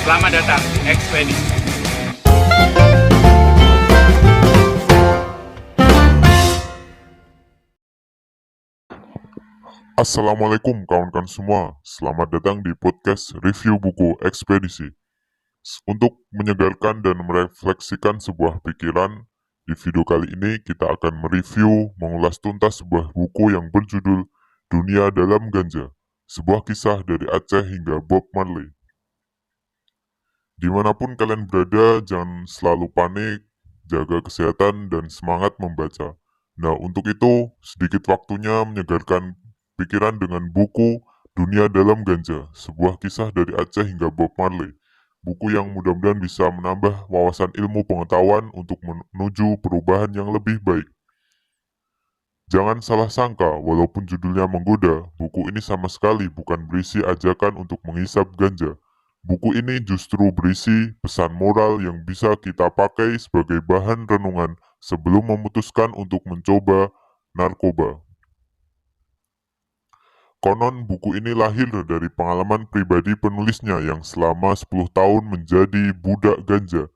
Selamat datang di Ekspedisi. Assalamualaikum kawan-kawan semua, selamat datang di podcast review buku Ekspedisi. Untuk menyegarkan dan merefleksikan sebuah pikiran, di video kali ini kita akan mereview, mengulas tuntas sebuah buku yang berjudul Dunia Dalam Ganja, sebuah kisah dari Aceh hingga Bob Marley. Dimanapun kalian berada, jangan selalu panik, jaga kesehatan dan semangat membaca. Nah, untuk itu, sedikit waktunya menyegarkan pikiran dengan buku Dunia Dalam Ganja, sebuah kisah dari Aceh hingga Bob Marley. Buku yang mudah-mudahan bisa menambah wawasan ilmu pengetahuan untuk menuju perubahan yang lebih baik. Jangan salah sangka, walaupun judulnya menggoda, buku ini sama sekali bukan berisi ajakan untuk menghisap ganja. Buku ini justru berisi pesan moral yang bisa kita pakai sebagai bahan renungan sebelum memutuskan untuk mencoba narkoba. Konon buku ini lahir dari pengalaman pribadi penulisnya yang selama 10 tahun menjadi budak ganja.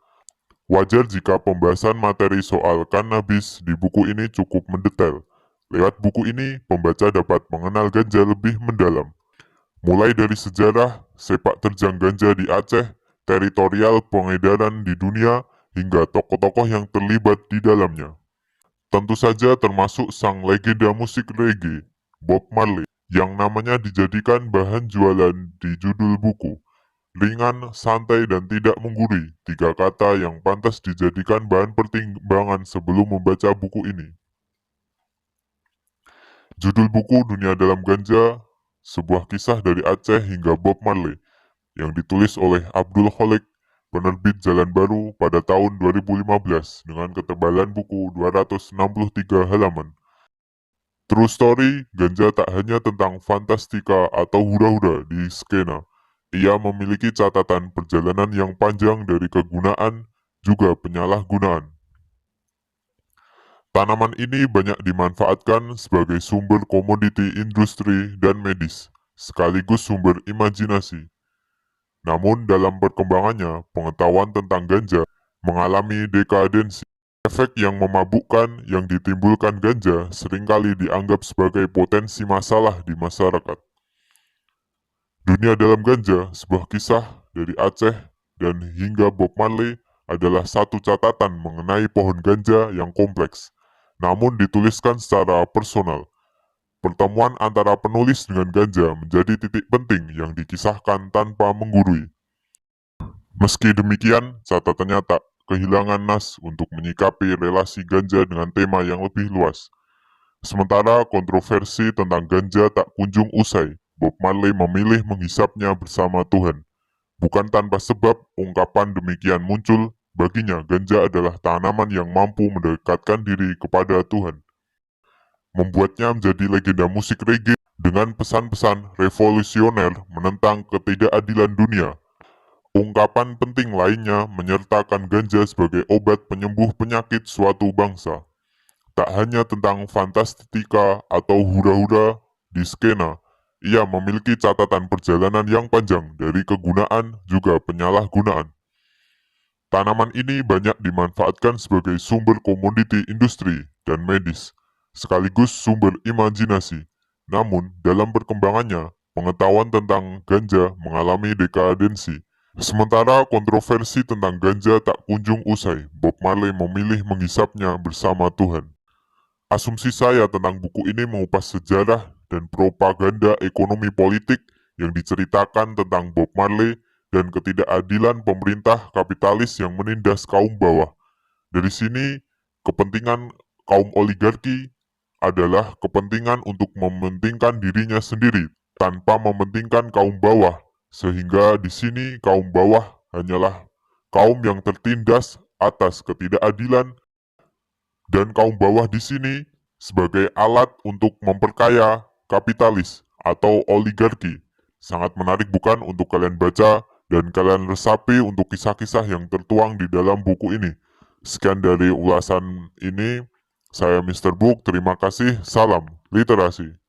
Wajar jika pembahasan materi soal kannabis di buku ini cukup mendetail. Lewat buku ini, pembaca dapat mengenal ganja lebih mendalam. Mulai dari sejarah, sepak terjang ganja di Aceh, teritorial pengedaran di dunia, hingga tokoh-tokoh yang terlibat di dalamnya. Tentu saja termasuk sang legenda musik reggae, Bob Marley, yang namanya dijadikan bahan jualan di judul buku. Ringan, santai, dan tidak menggurui, tiga kata yang pantas dijadikan bahan pertimbangan sebelum membaca buku ini. Judul buku Dunia Dalam Ganja, sebuah kisah dari Aceh hingga Bob Marley, yang ditulis oleh Abdul Khalik, penerbit Jalan Baru pada tahun 2015 dengan ketebalan buku 263 halaman. True story, ganja tak hanya tentang fantastika atau hura-hura di skena. Ia memiliki catatan perjalanan yang panjang dari kegunaan juga penyalahgunaan. Tanaman ini banyak dimanfaatkan sebagai sumber komoditi industri dan medis, sekaligus sumber imajinasi. Namun dalam perkembangannya, pengetahuan tentang ganja mengalami dekadensi. Efek yang memabukkan yang ditimbulkan ganja seringkali dianggap sebagai potensi masalah di masyarakat. Dunia Dalam Ganja, sebuah kisah dari Aceh dan hingga Bob Marley adalah satu catatan mengenai pohon ganja yang kompleks, namun dituliskan secara personal. Pertemuan antara penulis dengan ganja menjadi titik penting yang dikisahkan tanpa menggurui. Meski demikian, catatannya tak kehilangan nas untuk menyikapi relasi ganja dengan tema yang lebih luas. Sementara kontroversi tentang ganja tak kunjung usai, Bob Marley memilih menghisapnya bersama Tuhan. Bukan tanpa sebab, ungkapan demikian muncul, baginya ganja adalah tanaman yang mampu mendekatkan diri kepada Tuhan. Membuatnya menjadi legenda musik reggae dengan pesan-pesan revolusioner menentang ketidakadilan dunia. Ungkapan penting lainnya menyertakan ganja sebagai obat penyembuh penyakit suatu bangsa. Tak hanya tentang fantastika atau hura-hura di skena, ia memiliki catatan perjalanan yang panjang dari kegunaan juga penyalahgunaan. Tanaman ini banyak dimanfaatkan sebagai sumber komoditi industri dan medis, sekaligus sumber imajinasi. Namun, dalam perkembangannya, pengetahuan tentang ganja mengalami dekadensi. Sementara kontroversi tentang ganja tak kunjung usai, Bob Marley memilih menghisapnya bersama Tuhan. Asumsi saya tentang buku ini mengupas sejarah dan propaganda ekonomi politik yang diceritakan tentang Bob Marley dan ketidakadilan pemerintah kapitalis yang menindas kaum bawah. Dari sini, kepentingan kaum oligarki adalah kepentingan untuk mementingkan dirinya sendiri tanpa mementingkan kaum bawah. Sehingga di sini kaum bawah hanyalah kaum yang tertindas atas ketidakadilan dan kaum bawah di sini sebagai alat untuk memperkaya kapitalis atau oligarki. Sangat menarik bukan untuk kalian baca dan kalian resapi untuk kisah-kisah yang tertuang di dalam buku ini. Sekian dari ulasan ini, saya Mr. Book, terima kasih, salam literasi.